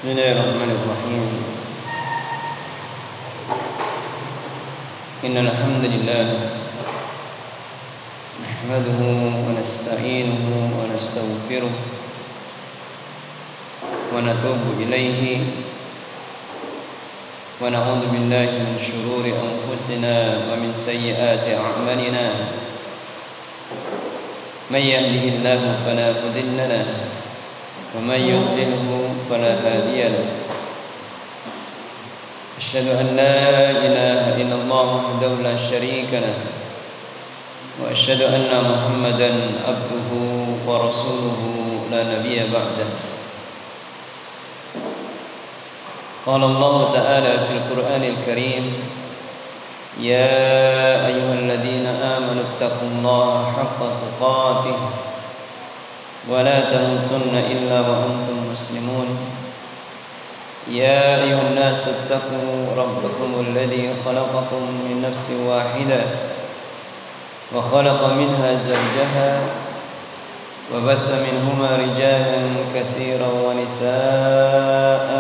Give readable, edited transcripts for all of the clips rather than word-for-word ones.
بسم الله الرحمن الرحيم إن الحمد لله نحمده ونستعينه ونستغفره ونتوب إليه ونعوذ بالله من شرور أنفسنا ومن سيئات أعمالنا من يهده الله فلا مضل له ومن يضلله فلا هادي له أشهد أن لا إله إلا الله وحده لا شريك له وأشهد أن محمدا عبده ورسوله لا نبي بعده قال الله تعالى في القرآن الكريم يا أيها الذين آمنوا اتقوا الله حق تقاته ولا تموتن إلا وأنتم مسلمون يا أيها الناس اتقوا ربكم الذي خلقكم من نفس واحدة وخلق منها زوجها وبث منهما رجالا كثيرا ونساء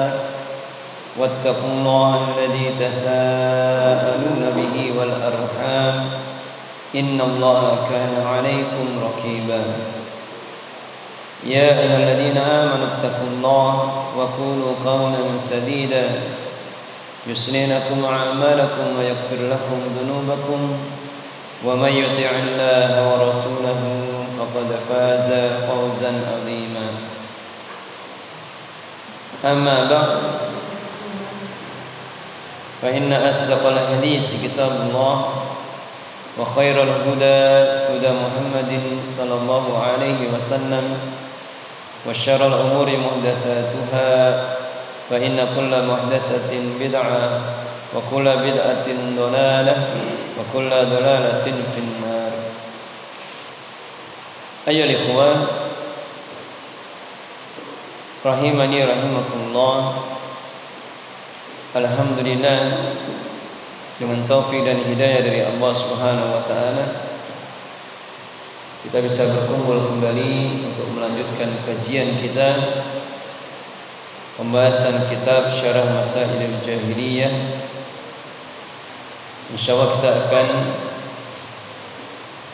واتقوا الله الذي تساءلون به والأرحام إن الله كان عليكم رقيبا يا أيها الذين آمنوا اتقوا الله وقولوا قولا سديدا يصلح لكم أعمالكم ويغفر لكم ذنوبكم ومن يطع الله ورسوله فقد فاز فوزا عظيما أما بعد فإن أصدق الحديث كتاب الله وخير الهدى هدى محمد صلى الله عليه وسلم وشر الأمور محدثاتها فإن كل محدثة بدعة وكل بدعة ضلالة وكل ضلالة في النار أيها الإخوة rahimani rahimakumullah. Alhamdulillah, dengan taufik dan hidayah dari Allah Subhanahu wa taala kita bisa berkumpul kembali untuk melanjutkan kajian kita pembahasan kitab Syarah Masailil Jahiliyah. Insyaallah kita akan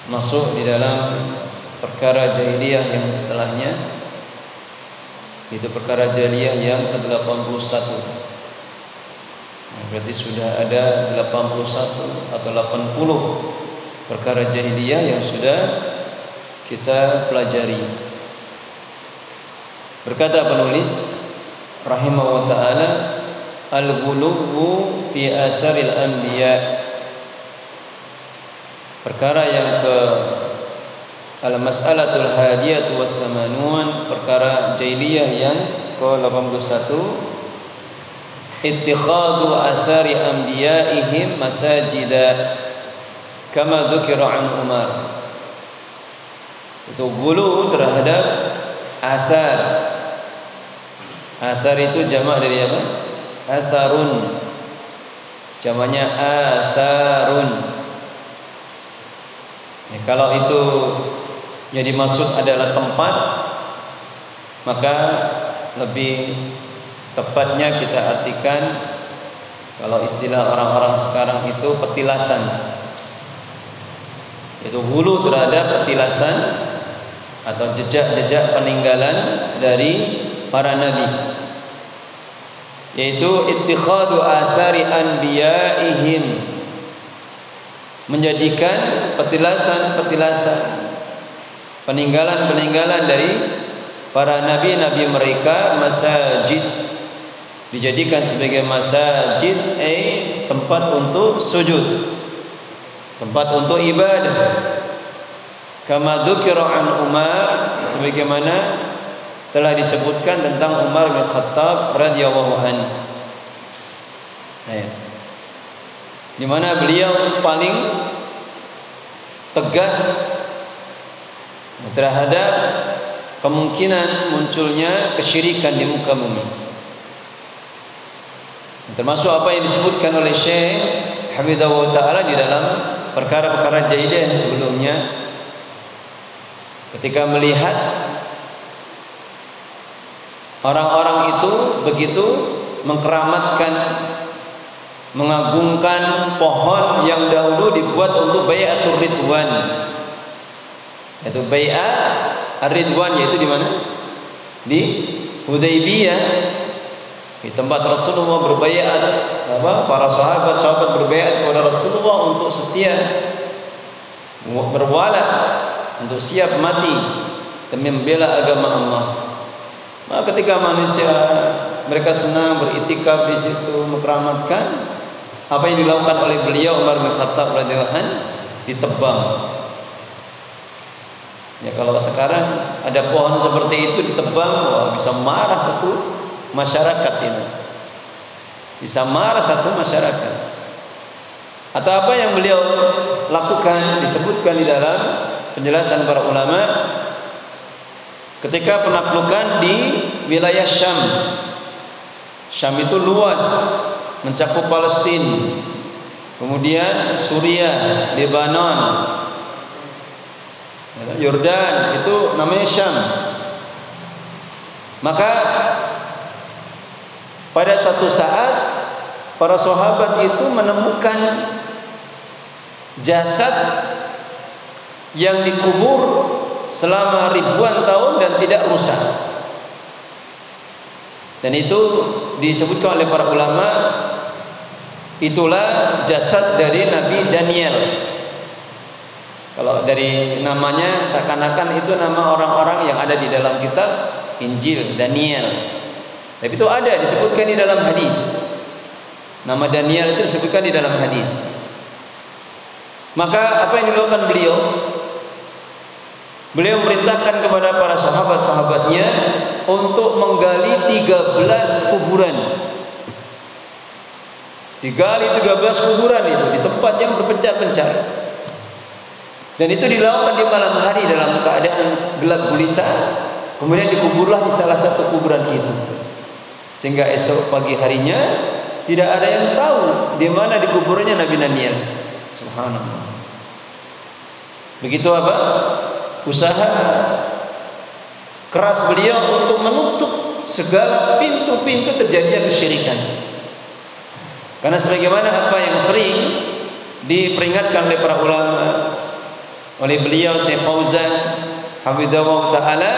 masuk di dalam perkara jahiliyah yang setelahnya, itu perkara jahiliyah yang ke-81. Berarti sudah ada 81 atau 80 perkara jahiliyah yang sudah kita pelajari. Berkata penulis rahimahullah ta'ala, al-ghuluwu fi asaril anbiya, perkara yang ke al-mas'alatul hadiyatu was-samanun, perkara jahiliyah yang ke-81, ittikhadu asari anbiya'ihim masajida kama dzukira an Umar. Itu gulu terhadap asar. Asar itu jamak dari apa? Asarun. Jamaknya asarun. Ya, kalau itu yang dimaksud adalah tempat, maka lebih tepatnya kita artikan, kalau istilah orang-orang sekarang itu petilasan. Itu hulu terhadap petilasan atau jejak-jejak peninggalan dari para nabi, yaitu ittikhadu asari anbiya'ihim, menjadikan petilasan-petilasan peninggalan-peninggalan dari para nabi-nabi mereka masajid, dijadikan sebagai masajid, tempat untuk sujud, tempat untuk ibadah. Kama dzukira an Umar, sebagaimana telah disebutkan tentang Umar bin Khattab radhiyallahu anhu, di mana beliau paling tegas terhadap kemungkinan munculnya kesyirikan di muka bumi. Termasuk apa yang disebutkan oleh Syekh Hafizahullah Ta'ala di dalam perkara-perkara jahiliyah sebelumnya, ketika melihat Orang-orang itu begitu mengkeramatkan, mengagungkan pohon yang dahulu dibuat untuk bai'atul ridwan. Itu bai'at ar-ridwan, yaitu di mana? Di Hudaybiyah, di tempat Rasulullah berbaiat, para sahabat berbaiat kepada Rasulullah untuk setia berwala, untuk siap mati demi membela agama Allah. Maka ketika manusia mereka senang beriktikaf di situ, mengkeramatkan, apa yang dilakukan oleh beliau Umar bin Khattab radhiyallahu anhu, ditebang. Ya, kalau sekarang ada pohon seperti itu ditebang, wah, bisa marah satu masyarakat ini. Bisa marah satu masyarakat. Atau apa yang beliau lakukan disebutkan di dalam penjelasan para ulama ketika penaklukan di wilayah Syam. Syam itu luas, mencakup Palestina, kemudian Suriah, Lebanon, Yordan, itu namanya Syam. Maka pada suatu saat para sahabat itu menemukan jasad yang dikubur selama ribuan tahun dan tidak rusak. Dan itu disebutkan oleh para ulama, itulah jasad dari Nabi Daniel. Kalau dari namanya seakan-akan itu nama orang-orang yang ada di dalam kitab Injil, Daniel. Tapi itu ada disebutkan di dalam hadis. Nama Daniel itu disebutkan di dalam hadis. Maka apa yang dilakukan beliau? Beliau memerintahkan kepada para sahabat-sahabatnya untuk menggali 13 kuburan. Digali 13 kuburan itu di tempat yang berpencar-pencar. Dan itu dilakukan di malam hari dalam keadaan gelap gulita. Kemudian dikuburlah di salah satu kuburan itu. Sehingga esok pagi harinya tidak ada yang tahu di mana dikuburnya Nabi Daniel. Subhanallah. Begitu apa? Usaha keras beliau untuk menutup segala pintu-pintu terjadinya kesyirikan. Karena sebagaimana apa yang sering diperingatkan oleh para ulama, oleh beliau Syekh Fauzan hafizahullah taala,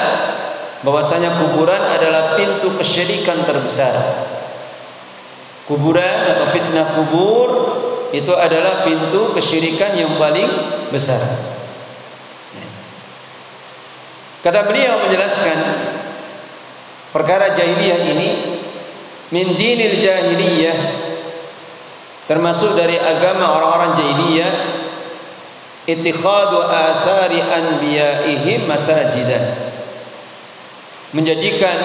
bahwasanya kuburan adalah pintu kesyirikan terbesar. Kuburan atau fitnah kubur itu adalah pintu kesyirikan yang paling besar. Kata beliau menjelaskan perkara jahiliyah ini min dinil jahiliyah, termasuk dari agama orang-orang jahiliyah, ittikhadu asari anbiya'ihim masajidah, menjadikan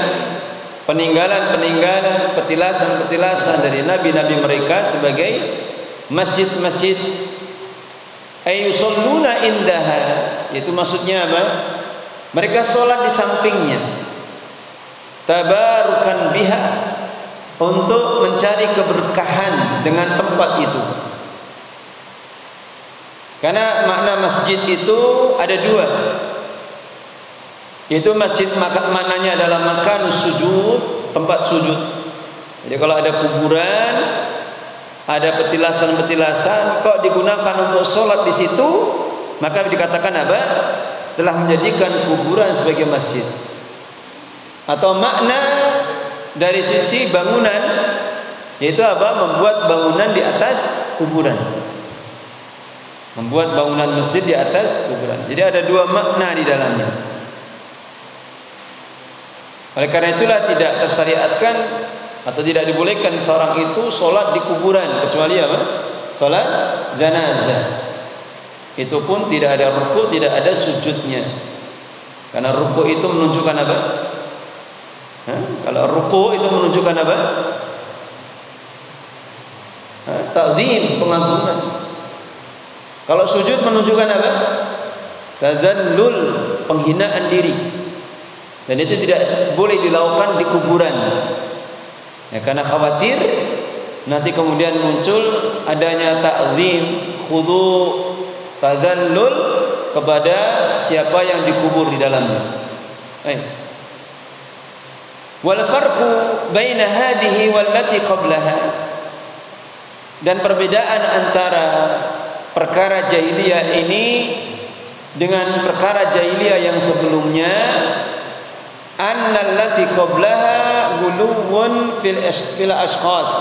peninggalan-peninggalan, petilasan-petilasan dari nabi-nabi mereka sebagai masjid-masjid. Ayusalluna indaha, itu maksudnya apa? Mereka sholat di sampingnya, tabarukan biha, untuk mencari keberkahan dengan tempat itu. Karena makna masjid itu ada dua, yaitu masjid maknanya adalah makanus sujud, tempat sujud. Jadi kalau ada kuburan, ada petilasan-petilasan, kok digunakan untuk sholat di situ, maka dikatakan apa? Telah menjadikan kuburan sebagai masjid. Atau makna dari sisi bangunan, yaitu apa? Membuat bangunan di atas kuburan. Membuat bangunan masjid di atas kuburan. Jadi ada dua makna di dalamnya. Oleh karena itulah tidak tersyariatkan atau tidak dibolehkan seorang itu sholat di kuburan, kecuali apa? Sholat janazah. Itu pun tidak ada ruku, tidak ada sujudnya. Karena ruku itu menunjukkan apa? Kalau ruku itu menunjukkan apa? Ta'zim, pengagungan. Kalau sujud menunjukkan apa? Tazallul, penghinaan diri. Dan itu tidak boleh dilakukan di kuburan. Ya, karena khawatir nanti kemudian muncul adanya ta'zim, khudu', tazallul kepada siapa yang dikubur di dalamnya. Wal farqu baina hadhihi wallati qablaha, dan perbedaan antara perkara jahiliyah ini dengan perkara jahiliyah yang sebelumnya, annallati qablaha guluwun fil ashkhas,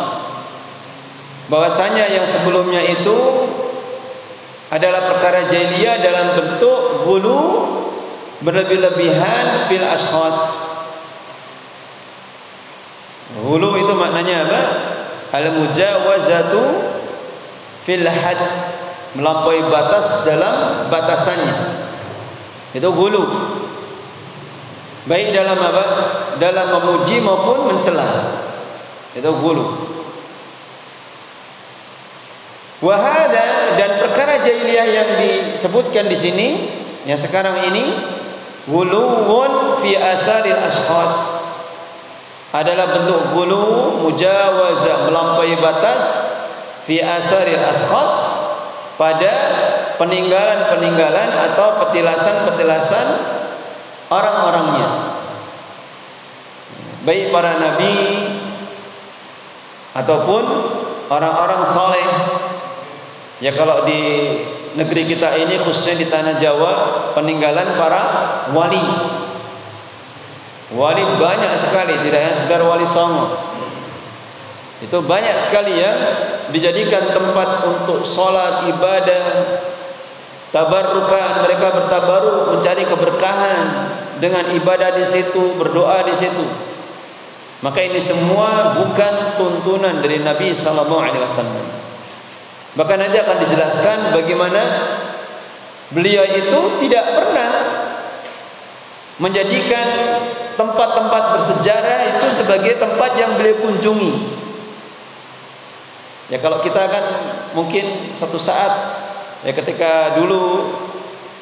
bahwasanya yang sebelumnya itu adalah perkara jahiliyah dalam bentuk gulu, berlebih-lebihan, fil ashkhas. Gulu itu maknanya apa? Al-mujawazatu fil had, melampaui batas dalam batasannya. Itu gulu. Baik dalam apa? Dalam memuji maupun mencela. Itu gulu. Wahada, dan perkara jahiliyah yang disebutkan di sini, yang sekarang ini, guluwun fi asaril ashkhas, adalah bentuk gulu, mujawazah, melampaui batas, fi asaril ashkhas, pada peninggalan-peninggalan atau petilasan-petilasan orang-orangnya, baik para nabi ataupun orang-orang saleh. Ya, kalau di negeri kita ini, khususnya di tanah Jawa, peninggalan para wali. Wali banyak sekali, tidak hanya sekedar wali songo. Itu banyak sekali yang dijadikan tempat untuk sholat, ibadah, tabarrukan. Mereka bertabaruk, mencari keberkahan dengan ibadah di situ, berdoa di situ. Maka ini semua bukan tuntunan dari Nabi sallallahu alaihi wasallam. Bahkan nanti akan dijelaskan bagaimana beliau itu tidak pernah menjadikan tempat-tempat bersejarah itu sebagai tempat yang beliau kunjungi. Ya, kalau kita kan mungkin satu saat, ya ketika dulu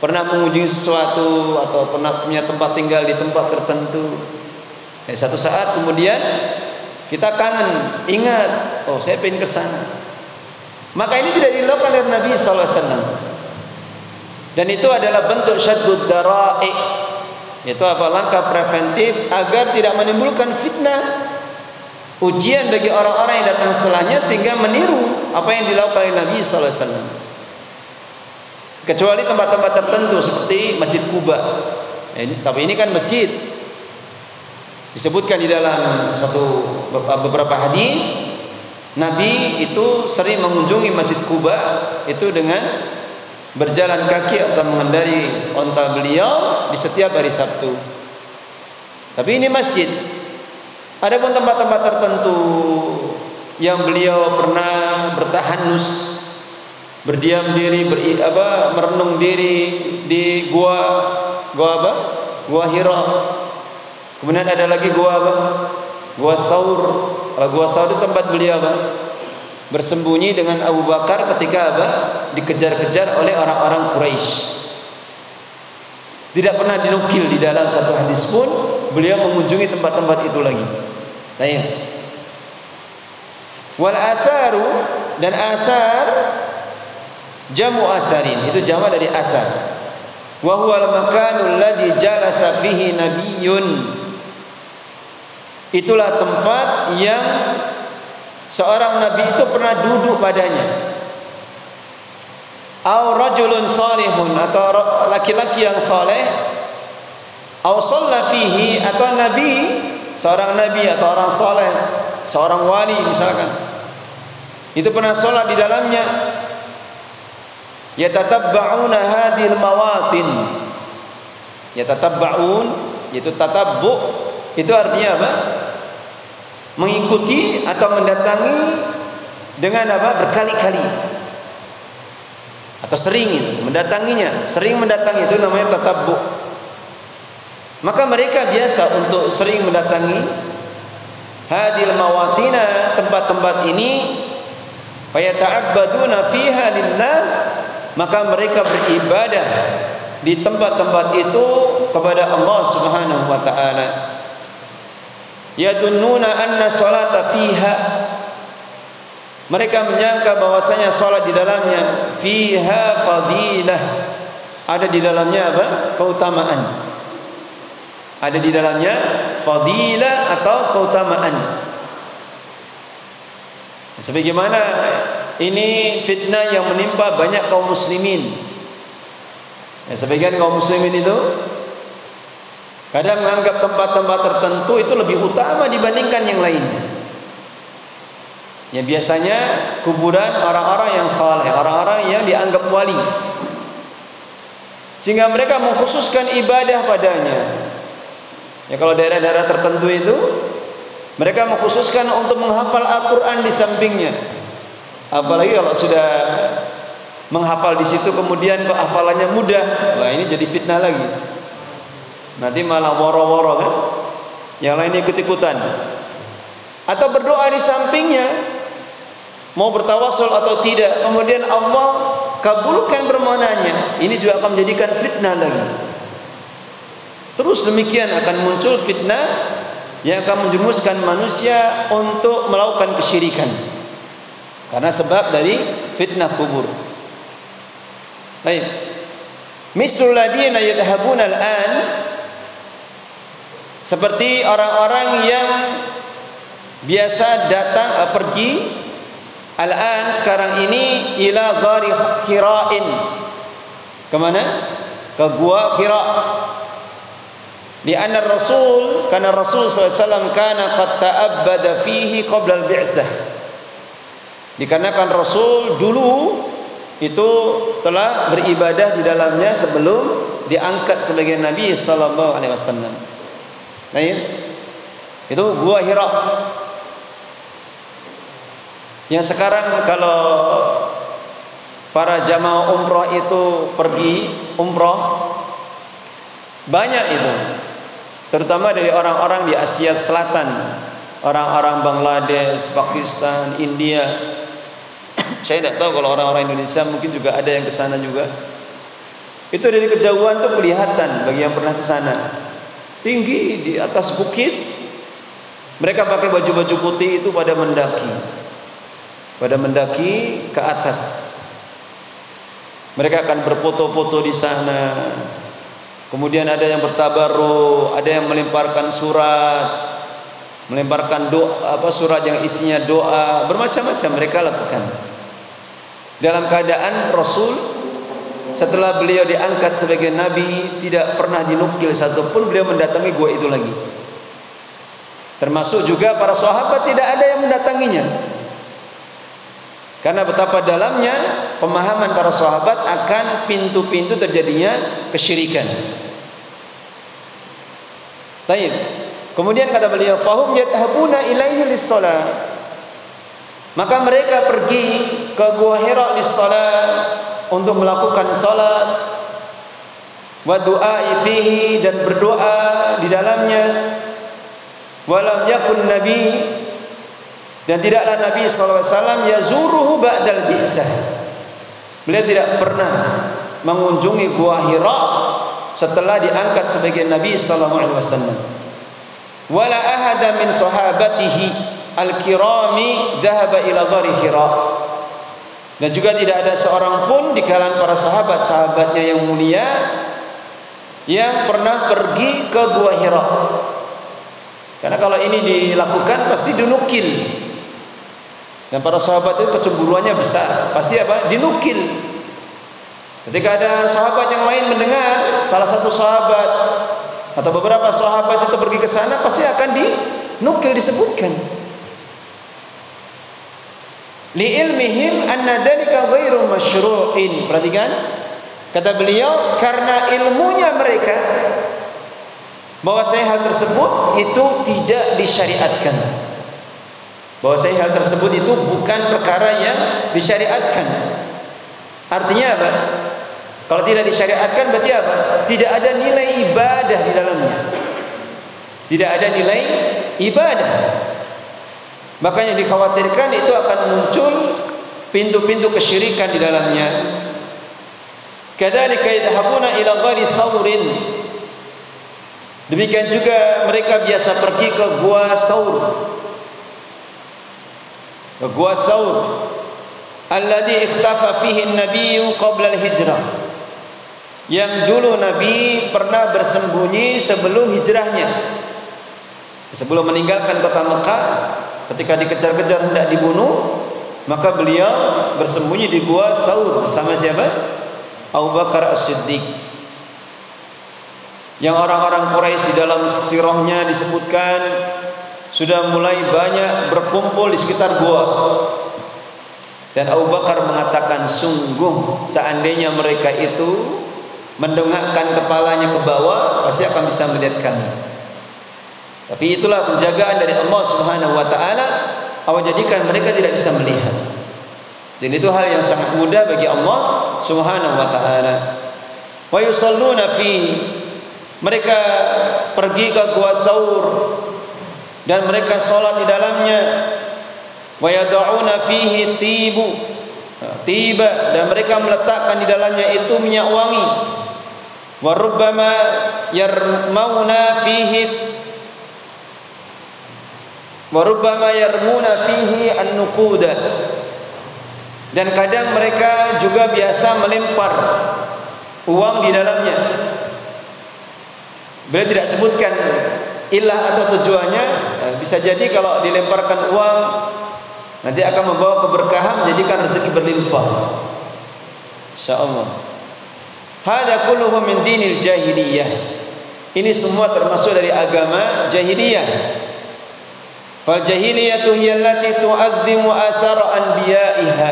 pernah mengunjungi sesuatu atau pernah punya tempat tinggal di tempat tertentu, ya satu saat kemudian kita kangen, ingat, oh saya pengen ke sana. Maka ini tidak dilakukan oleh Nabi sallallahu alaihi wasallam. Dan itu adalah bentuk syaddud dara'i, yaitu apa? Langkah preventif agar tidak menimbulkan fitnah, ujian bagi orang-orang yang datang setelahnya, sehingga meniru apa yang dilakukan oleh Nabi sallallahu alaihi wasallam. Kecuali tempat-tempat tertentu seperti Masjid Quba. Ya, tapi ini kan masjid. Disebutkan di dalam beberapa hadis, Nabi itu sering mengunjungi Masjid Quba itu dengan berjalan kaki atau mengendari onta beliau di setiap hari Sabtu. Tapi ini masjid. Adapun tempat-tempat tertentu yang beliau pernah bertahanus, berdiam diri, merenung diri di gua apa? Gua Hira. Kemudian ada lagi gua apa? Gua Saur. Gua Saur itu tempat beliau apa? Bersembunyi dengan Abu Bakar ketika apa? Dikejar-kejar oleh orang-orang Quraisy. Tidak pernah dinukil di dalam satu hadis pun beliau mengunjungi tempat-tempat itu lagi. Baik. Wal asaru, dan asar jamu asarin, itu jamak dari asar. Wa huwal makanul ladzi jalasa fihi nabiyyun, itulah tempat yang seorang nabi itu pernah duduk padanya. Au rajulun salihun, atau laki-laki yang saleh. Au shalla fihi, atau nabi, seorang nabi atau orang saleh, seorang wali misalkan, itu pernah salat di dalamnya. Yatatabba'una hadhil mawatin. Yatatabba'un, yaitu tatabbu', itu artinya apa? Mengikuti atau mendatangi dengan apa? Berkali-kali atau sering mendatanginya, sering mendatangi, itu namanya tatabbu'. Maka mereka biasa untuk sering mendatangi hadil mawatina, tempat-tempat ini, fayata'abbaduna fiha lillah, maka mereka beribadah di tempat-tempat itu kepada Allah Subhanahu wa taala. Yadunnuna anna salata fiha, mereka menyangka bahwasanya salat di dalamnya fiha fadilah, ada di dalamnya apa? Keutamaan. Ada di dalamnya fadilah atau keutamaan. Sebagaimana ini fitnah yang menimpa banyak kaum muslimin. Sebagian kaum muslimin itu kadang menganggap tempat-tempat tertentu itu lebih utama dibandingkan yang lainnya. Ya biasanya kuburan orang-orang yang saleh, orang-orang yang dianggap wali. Sehingga mereka mengkhususkan ibadah padanya. Ya kalau daerah-daerah tertentu itu mereka mengkhususkan untuk menghafal Al-Quran di sampingnya. Apalagi kalau sudah menghafal di situ kemudian hafalannya mudah, wah ini jadi fitnah lagi. Nanti malah woro-woro kan, yang lain ikut-ikutan. Atau berdoa di sampingnya, mau bertawasul atau tidak, kemudian Allah kabulkan permohonannya, ini juga akan menjadikan fitnah lagi. Terus demikian akan muncul fitnah yang akan menjerumuskan manusia untuk melakukan kesyirikan karena sebab dari fitnah kubur. Baik. Mislul ladina yadhhabuna al-an, seperti orang-orang yang biasa datang pergi al-an sekarang ini ila ghari Hira'in. Kemana? Ke gua Hira. Lianna Rasul, karena Rasul SAW kana qad ta'abbada fihi qabla al-bi'tsah. Dikarenakan Rasul dulu itu telah beribadah di dalamnya sebelum diangkat sebagai Nabi sallallahu alaihi wasallam. Baik. Itu gua Hira. Yang sekarang kalau para jamaah umrah itu pergi umrah, banyak itu, terutama dari orang-orang di Asia Selatan, orang-orang Bangladesh, Pakistan, India. Saya tidak tahu kalau orang-orang Indonesia mungkin juga ada yang ke sana juga. Itu dari kejauhan tuh kelihatan bagi yang pernah ke sana. Tinggi di atas bukit, mereka pakai baju-baju putih itu pada mendaki ke atas. Mereka akan berfoto-foto di sana. Kemudian ada yang bertabarruk, ada yang melemparkan surat, melemparkan doa, surat yang isinya doa, bermacam-macam mereka lakukan. Dalam keadaan Rasul setelah beliau diangkat sebagai Nabi tidak pernah dinukil satupun beliau mendatangi gua itu lagi. Termasuk juga para sahabat tidak ada yang mendatanginya. Karena betapa dalamnya pemahaman para sahabat akan pintu-pintu terjadinya kesyirikan. Baik. Kemudian kata beliau, fahum yadhhabuna ilaihi lis-shalah. Maka mereka pergi ke Gua Hira lis-shalah untuk melakukan salat, wa du'a fihi, dan berdoa di dalamnya. Walam yakun nabi, dan tidaklah Nabi SAW yazuruhu ba'dal bi'sah. Beliau tidak pernah mengunjungi Gua Hira setelah diangkat sebagai Nabi SAW. Wala ahada min sahabatihi al-kirami dhahaba ila ghari Hira. Dan juga tidak ada seorang pun di kalangan para sahabat-sahabatnya yang mulia yang pernah pergi ke Gua Hira. Karena kalau ini dilakukan pasti dinukil. Dan para sahabat itu kecemburuannya besar, pasti apa? Dinukil. Ketika ada sahabat yang lain mendengar salah satu sahabat atau beberapa sahabat itu pergi ke sana, pasti akan dinukil, disebutkan. Li'ilmihim anna dzalika ghairu masyru'in. Perhatikan, kata beliau, karena ilmunya mereka bahwasanya hal tersebut itu tidak disyariatkan. Bahwasanya hal tersebut itu bukan perkara yang disyariatkan. Artinya apa? Kalau tidak disyariatkan berarti apa? Tidak ada nilai ibadah di dalamnya. Tidak ada nilai ibadah. Makanya dikhawatirkan itu akan muncul pintu-pintu kesyirikan di dalamnya. Kadzalika yadhhabuna ila ghari Thawrin. Demikian juga mereka biasa pergi ke Gua Thawr. Ke Gua Thawr alladhi ikhtafa fihi an-nabiy qabla al-hijrah. Yang dulu Nabi pernah bersembunyi sebelum hijrahnya. Sebelum meninggalkan kota Mekah, ketika dikejar-kejar hendak dibunuh, maka beliau bersembunyi di gua Tsaur bersama siapa? Abu Bakar As-Siddiq. Yang orang-orang Quraisy di dalam sirahnya disebutkan sudah mulai banyak berkumpul di sekitar gua. Dan Abu Bakar mengatakan, sungguh seandainya mereka itu mendongakkan kepalanya ke bawah, pasti akan bisa melihat kami. Tapi itulah penjagaan dari Allah Subhanahu wa taala, Allah jadikan mereka tidak bisa melihat. Dan itu hal yang sangat mudah bagi Allah Subhanahu wa taala. Wa yusalluna fi, mereka pergi ke gua Tsaur dan mereka salat di dalamnya. Wa yad'una fihi tiba, dan mereka meletakkan di dalamnya itu minyak wangi. Wa rubbama yarmuna fihi an-nuquda, dan kadang mereka juga biasa melempar uang di dalamnya. Beliau tidak sebutkan ilah atau tujuannya. Bisa jadi kalau dilemparkan uang nanti akan membawa keberkahan, menjadikan rezeki berlimpah, insyaallah. Hada kulluhu min dinil jahiliyah. Ini semua termasuk dari agama jahiliyah. Fal jahiliyatu hiya allati tu'azzimu athar anbiya'iha.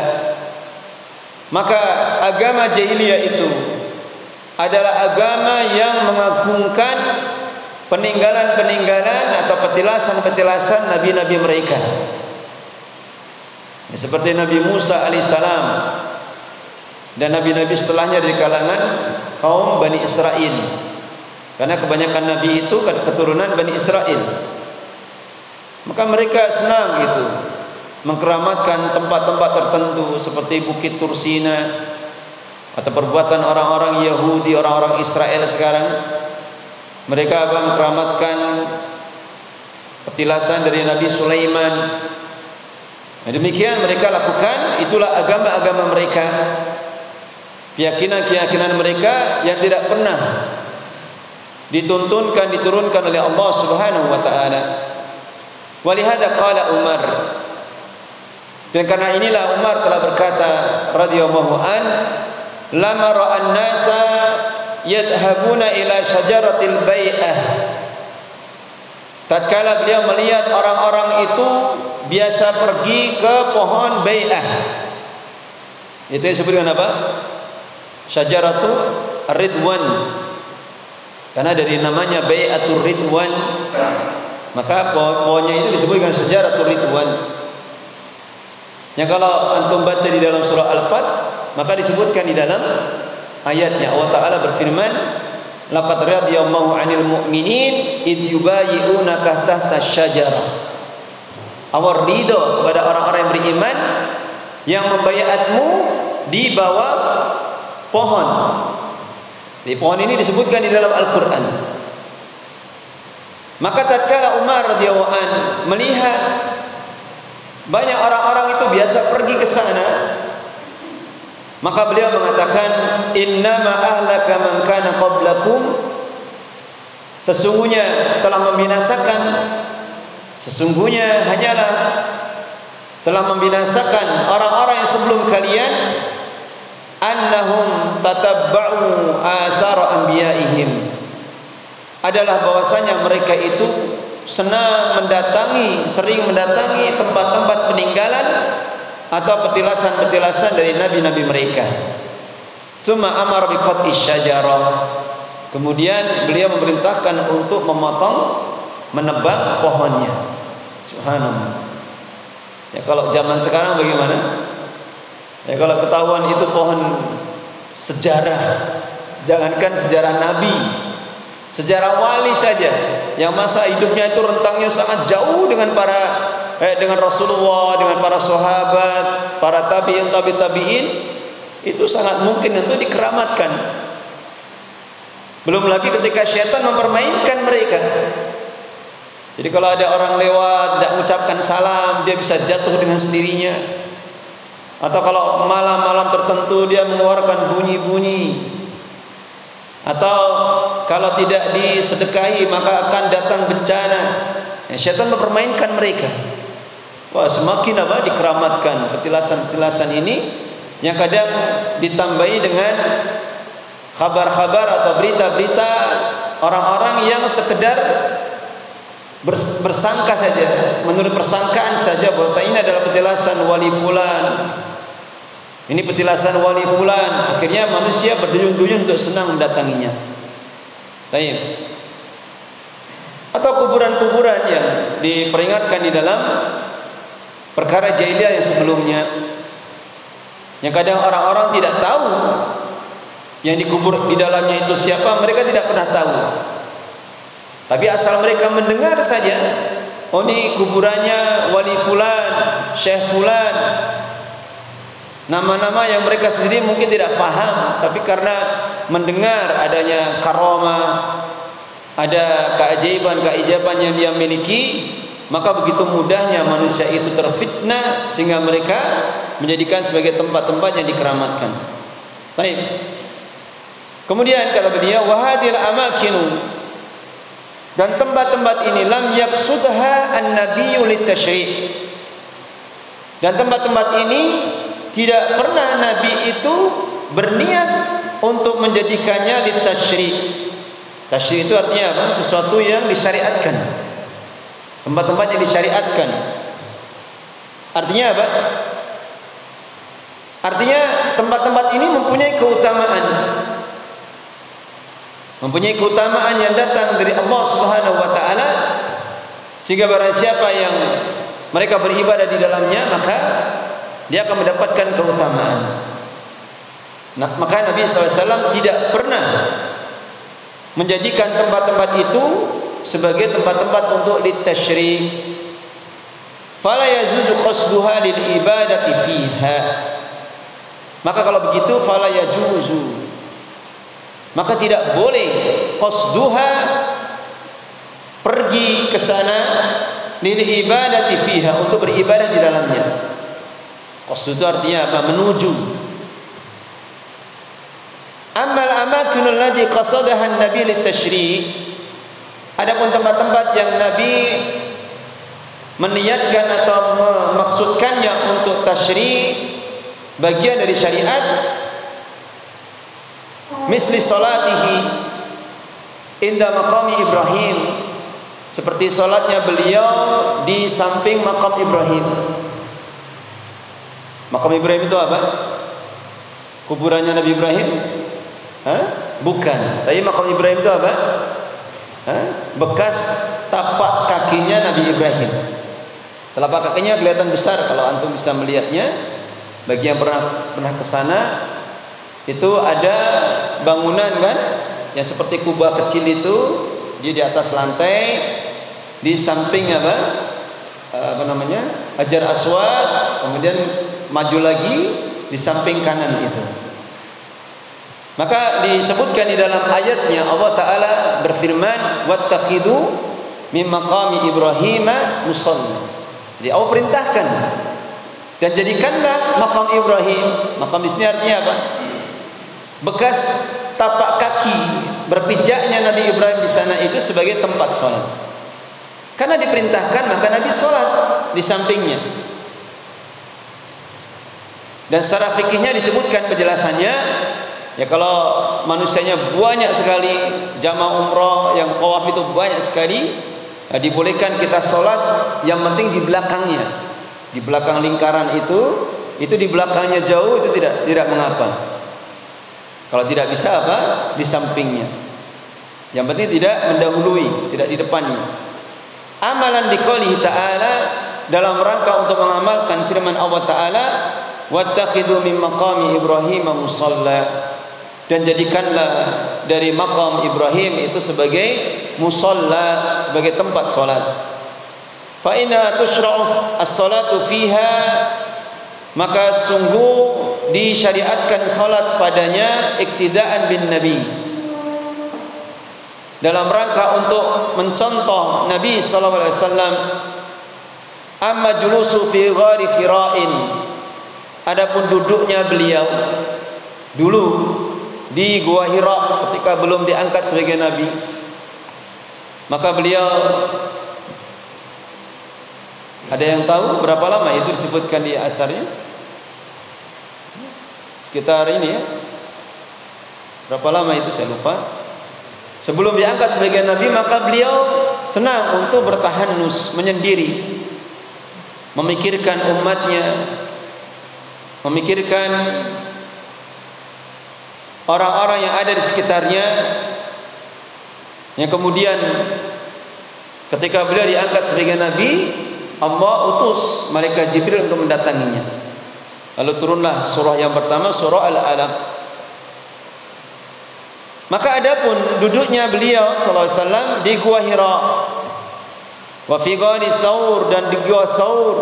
Maka agama jahiliyah itu adalah agama yang mengagungkan peninggalan-peninggalan atau petilasan-petilasan nabi-nabi mereka. Seperti Nabi Musa alaihissalam dan nabi-nabi setelahnya dari kalangan kaum Bani Israel. Karena kebanyakan nabi itu keturunan Bani Israel. Maka mereka senang itu mengkeramatkan tempat-tempat tertentu seperti Bukit Tursina, atau perbuatan orang-orang Yahudi, orang-orang Israel sekarang. Mereka mengkeramatkan petilasan dari Nabi Sulaiman. Demikian mereka lakukan. Itulah agama-agama mereka, keyakinan-keyakinan mereka yang tidak pernah diturunkan oleh Allah Subhanahu wa taala. Walihada qala Umar, dan karena inilah Umar telah berkata radhiyallahu an, lama ra'an nasa yadhhabuna ila syajaratil bai'ah. Tatkala beliau melihat orang-orang itu biasa pergi ke pohon bai'ah. Itu disebutkan apa? Syajaratu Ridwan. Karena dari namanya Bai'atur Ridwan, maka pohonnya itu disebutkan Syajaratul Ridwan. Yang kalau antum baca di dalam surah Al-Fath, maka disebutkan di dalam ayatnya Allah Ta'ala berfirman, laqad radiyallahu 'anil mu'minin id yubayyi'unaka tahta syajarah. Allah ridha kepada orang-orang yang beriman yang membayatmu di bawah pohon. Di pohon ini disebutkan di dalam Al-Qur'an. Maka tatkala Umar radhiyallahu an melihat banyak orang-orang itu biasa pergi ke sana, maka beliau mengatakan, innama ahlaka man kana qablakum, sesungguhnya hanyalah telah membinasakan orang-orang yang sebelum kalian, annahum tatabba'u athar anbiya'ihim, adalah bahwasanya mereka itu sering mendatangi tempat-tempat peninggalan atau petilasan-petilasan dari nabi-nabi mereka. Summa amara bi qat'i syajarah, kemudian beliau memerintahkan untuk menebang pohonnya. Subhanallah. Ya, kalau zaman sekarang bagaimana? Ya, kalau ketahuan itu pohon sejarah, jangankan sejarah nabi, sejarah wali saja yang masa hidupnya itu rentangnya sangat jauh dengan dengan Rasulullah, dengan para sahabat, para tabi'in, itu sangat mungkin untuk dikeramatkan. Belum lagi ketika syaitan mempermainkan mereka. Jadi kalau ada orang lewat tidak mengucapkan salam, dia bisa jatuh dengan sendirinya. Atau kalau malam-malam tertentu dia mengeluarkan bunyi-bunyi. Atau kalau tidak disedekahi maka akan datang bencana. syaitan mempermainkan mereka. Wah, semakin dikeramatkan petilasan-petilasan ini yang kadang ditambahi dengan kabar-kabar atau berita-berita orang-orang yang sekedar bersangka saja, menurut persangkaan saja bahwa ini adalah petilasan wali fulan. Ini petilasan wali fulan. Akhirnya manusia berduyun-duyun untuk senang mendatanginya. Baik. Atau kuburan-kuburan yang diperingatkan di dalam perkara jahiliyah yang sebelumnya, yang kadang orang-orang tidak tahu yang dikubur di dalamnya itu siapa, mereka tidak pernah tahu. Tapi asal mereka mendengar saja, oh ini kuburannya wali fulan, syekh fulan, nama-nama yang mereka sendiri mungkin tidak faham, tapi karena mendengar adanya karamah, ada keajaiban-keajaiban yang dia miliki, maka begitu mudahnya manusia itu terfitnah sehingga mereka menjadikan sebagai tempat-tempat yang dikeramatkan. Baik. Kemudian kata beliau, wahadil amakinu, dan tempat-tempat ini lam yaksudha an-nabiyyu litashri', dan tempat-tempat ini tidak pernah Nabi itu berniat untuk menjadikannya litashri'. Tashri' itu artinya apa? Sesuatu yang disyariatkan. Tempat-tempat yang disyariatkan. Artinya apa? Artinya tempat-tempat ini mempunyai keutamaan. Mempunyai keutamaan yang datang dari Allah Subhanahu wa taala, sehingga barang siapa yang mereka beribadah di dalamnya maka dia akan mendapatkan keutamaan. Nah, maka Nabi SAW tidak pernah menjadikan tempat-tempat itu sebagai tempat-tempat untuk ditashri'. Fala yajuzu qasduha lil ibadati fiha. Maka kalau begitu fala yajuzu, maka tidak boleh qasduha, pergi ke sana, lil ibadati fiha, untuk beribadah di dalamnya. Qasdu itu artinya apa? Menuju. Amal amakinul ladzi qasadaha an-nabi litashri', adapun tempat-tempat yang Nabi meniatkan atau memaksudkannya untuk tashri', bagian dari syariat, misli salatihi inda maqami Ibrahim, seperti salatnya beliau di samping makam Ibrahim. Makam Ibrahim itu apa? Kuburannya Nabi Ibrahim? Bukan. Tapi makam Ibrahim itu apa? Bekas tapak kakinya Nabi Ibrahim. Telapak kakinya kelihatan besar kalau antum bisa melihatnya. Bagi yang pernah ke sana, itu ada bangunan kan, yang seperti kubah kecil itu, dia di atas lantai, di samping apa namanya, Hajar Aswad, kemudian maju lagi di samping kanan itu. Maka disebutkan di dalam ayatnya, Allah Ta'ala berfirman, wattakhidu min maqami Ibrahim musalla. Jadi Allah perintahkan, dan jadikanlah makam Ibrahim, makam di sini artinya apa? Bekas tapak kaki berpijaknya Nabi Ibrahim di sana itu sebagai tempat sholat. Karena diperintahkan, maka Nabi sholat di sampingnya. Dan secara fikihnya disebutkan penjelasannya, ya kalau manusianya banyak sekali, jamaah umroh yang tawaf itu banyak sekali, ya dibolehkan kita sholat, yang penting di belakangnya. Di belakang lingkaran itu di belakangnya jauh, itu tidak mengapa. Kalau tidak bisa apa? Di sampingnya. Yang penting tidak mendahului, tidak di depannya. Amalan biqaulihi ta'ala, dalam rangka untuk mengamalkan firman Allah Ta'ala, wattakhidhu min maqami Ibrahim musalla, dan jadikanlah dari maqam Ibrahim itu sebagai musalla, sebagai tempat salat. Fa inna tushra'u as-salatu fiha, maka sungguh disyariatkan salat padanya iktidaan bin Nabi, dalam rangka untuk mencontoh Nabi sallallahu alaihi wasallam. Amma julusu fi ghari Khira'in, adapun duduknya beliau dulu di Gua Hira ketika belum diangkat sebagai nabi, maka beliau Ada yang tahu berapa lama itu disebutkan di asarnya? Sekitar ini ya. Berapa lama itu saya lupa. Sebelum diangkat sebagai nabi, maka beliau senang untuk bertahanus, menyendiri, memikirkan umatnya, memikirkan orang-orang yang ada di sekitarnya, yang kemudian ketika beliau diangkat sebagai nabi, Allah utus malaikat Jibril untuk mendatanginya. Lalu turunlah surah yang pertama, surah Al-Alaq. Maka adapun duduknya beliau sallallahu alaihi wasallam di Gua Hira, wa fi ghari Tsaur, dan di Gua Tsaur,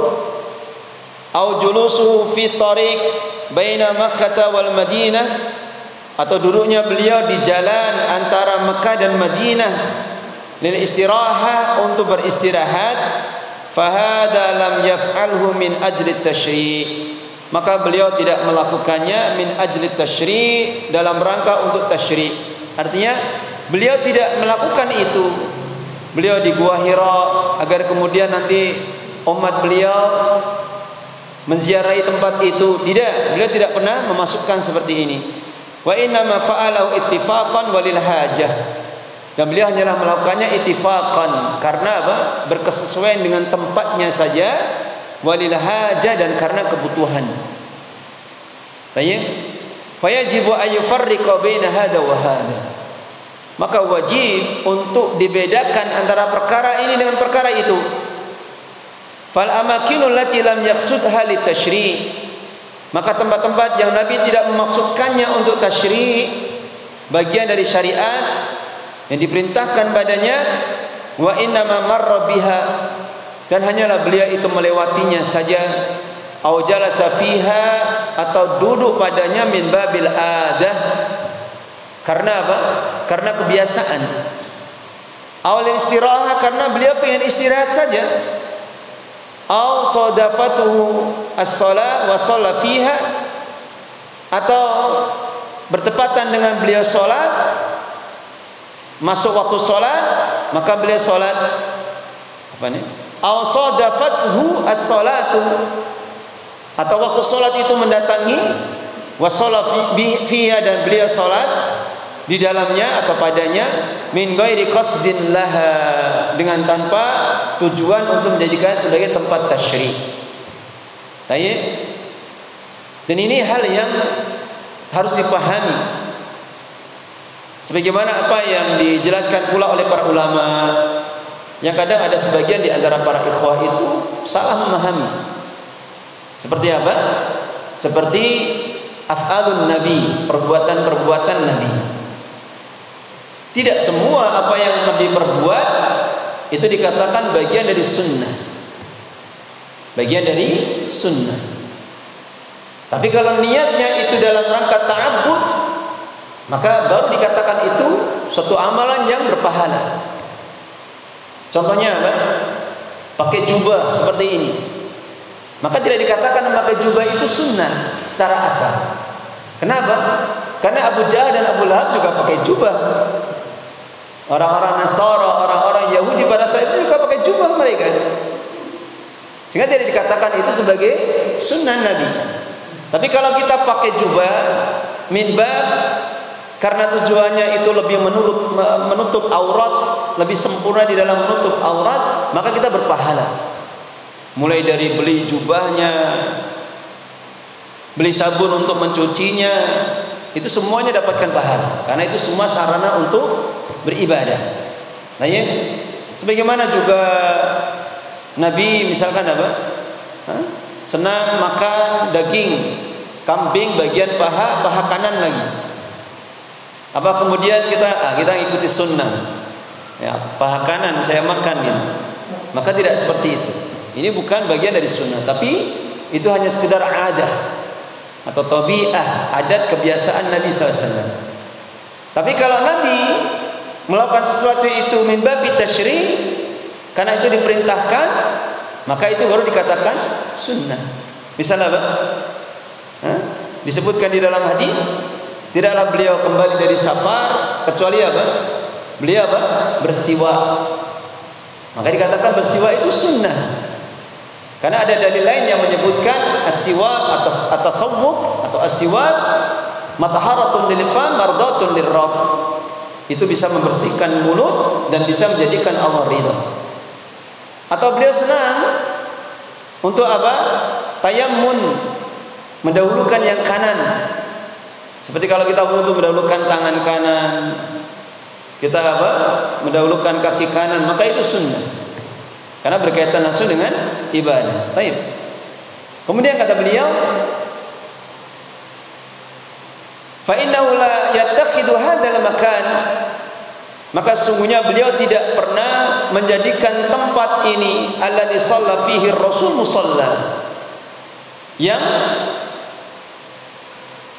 au julusuhu fi tariq baina Makkah wal Madinah, atau duduknya beliau di jalan antara Mekah dan Madinah lil istirahah, untuk beristirahat, fahada lam yaf'alhu min ajli tasyri', maka beliau tidak melakukannya min ajli tasyri', dalam rangka untuk tasyri'. Artinya beliau tidak melakukan itu. Beliau di Gua Hira agar kemudian nanti umat beliau menziarahi tempat itu. Tidak, beliau tidak pernah memasukkan seperti ini. Wa inna ma fa'alahu ittifaqan walil hajah. Dan beliau hanyalah melakukannya ittifaqan, karena apa? Berkesesuaian dengan tempatnya saja, walil hajah, dan karena kebutuhan. Baik. Fayajibu ayyufarriqa baina hada wa hada. Maka wajib untuk dibedakan antara perkara ini dengan perkara itu. Fal amakinu allati lam yaqsudha li tasyri', maka tempat-tempat yang Nabi tidak memaksudkannya untuk tasyri', bagian dari syariat yang diperintahkan padanya, wa inna ma marra biha, dan hanyalah beliau itu melewatinya saja, au jalasa fiha, atau duduk padanya, min babil adah, karena apa? Karena kebiasaan. Awal istirahah, karena beliau pengen istirahat saja. Au sadafatuhu as-shalah wa shalla fiha, atau bertepatan dengan beliau sholat, masuk waktu sholat, maka beliau sholat. Apa ini? Au sadafathu as-shalatu, atau waktu sholat itu mendatangi, washolat fiha, dan beliau sholat di dalamnya atau padanya, min ghairi qasdin laha, dengan tanpa tujuan untuk menjadikan sebagai tempat tasyri'. Baik. Dan ini hal yang harus dipahami, sebagaimana apa yang dijelaskan pula oleh para ulama, yang kadang ada sebagian di antara para ikhwah itu salah memahami. Seperti apa? Seperti af'alun Nabi, perbuatan-perbuatan Nabi. Tidak semua apa yang Nabi perbuat itu dikatakan bagian dari sunnah. Bagian dari sunnah. Tapi kalau niatnya itu dalam rangka ta'abbud, maka baru dikatakan itu suatu amalan yang berpahala. Contohnya apa? Pakai jubah seperti ini, maka tidak dikatakan memakai jubah itu sunnah secara asal. Kenapa? Karena Abu Jahal dan Abu Lahab juga pakai jubah. Orang-orang Nasara, orang-orang Yahudi pada saat itu juga pakai jubah mereka. Sehingga tidak dikatakan itu sebagai sunnah Nabi. Tapi kalau kita pakai jubah minbab, karena tujuannya itu lebih menutup aurat, lebih sempurna di dalam menutup aurat, maka kita berpahala. Mulai dari beli jubahnya, beli sabun untuk mencucinya, itu semuanya dapatkan pahala, karena itu semua sarana untuk beribadah. Nah ya, sebagaimana juga Nabi misalkan apa? Senang makan daging kambing bagian paha kanan lagi. Apa kemudian kita ikuti sunnah? Ya, paha kanan saya makan gitu. Maka tidak seperti itu. Ini bukan bagian dari sunnah, tapi itu hanya sekedar adah atau tabi'ah, adat kebiasaan Nabi SAW. Tapi kalau Nabi melakukan sesuatu itu min babi tasyri', karena itu diperintahkan, maka itu baru dikatakan sunnah. Misalnya apa? Disebutkan di dalam hadis, tidaklah beliau kembali dari safar kecuali apa? Beliau apa? Bersiwak. Maka dikatakan bersiwak itu sunnah. Karena ada dalil lain yang menyebutkan as-siwak atau at-tasawwuk atau as-siwak mataharatun lil fam mardatun lirrabb. Itu bisa membersihkan mulut dan bisa menjadikan Allah ridha. Atau beliau senang untuk apa? Tayammun, mendahulukan yang kanan. Seperti kalau kita wudu mendahulukan tangan kanan, kita apa? Mendahulukan kaki kanan, maka itu sunnah. Karena berkaitan langsung dengan ibadah. Baik. Kemudian kata beliau, fa innahu la yattakhidhu hadzal makan, maka sungguhnya beliau tidak pernah menjadikan tempat ini alladzi shalla fihi rasul musalla, yang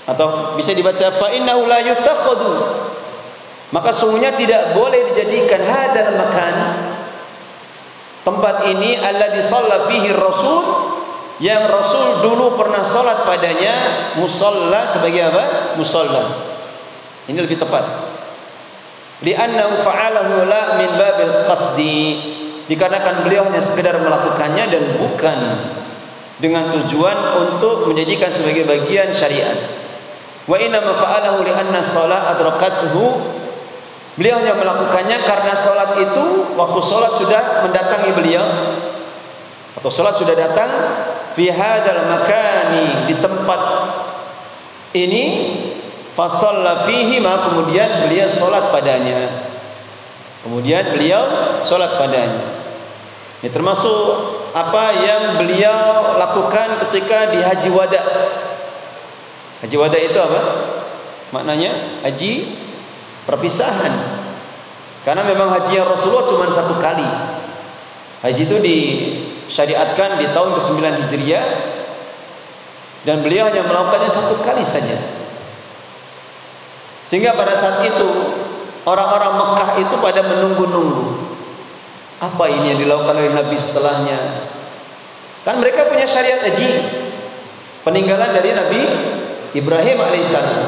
atau bisa dibaca fa innahu la yutakhadhu, maka sungguhnya tidak boleh dijadikan hadzal makan, tempat ini alladzi shalla fihi rasul, yang Rasul dulu pernah salat padanya, musalla sebagai apa? Musalla. Ini lebih tepat. Li'annahu fa'alahu la min babil qasdi, dikarenakan beliau hanya sekedar melakukannya dan bukan dengan tujuan untuk menjadikan sebagai bagian syariat. Wa inna ma fa'alahu li'anna shalah adrakathu, beliau hanya melakukannya karena salat itu, waktu salat sudah mendatangi beliau atau salat sudah datang, fi hadzal makani, di tempat ini, fa shalla fihi, maka kemudian beliau salat padanya. Kemudian beliau salat padanya. Ini termasuk apa yang beliau lakukan ketika di haji wada. Haji wada itu apa? Maknanya haji perpisahan. Karena memang haji yang Rasulullah cuma satu kali. Haji itu disyariatkan di tahun ke-9 Hijriah, dan beliau hanya melakukannya satu kali saja. Sehingga pada saat itu orang-orang Mekah itu pada menunggu-nunggu, apa ini yang dilakukan oleh Nabi setelahnya. Kan mereka punya syariat haji, peninggalan dari Nabi Ibrahim alaihissalam.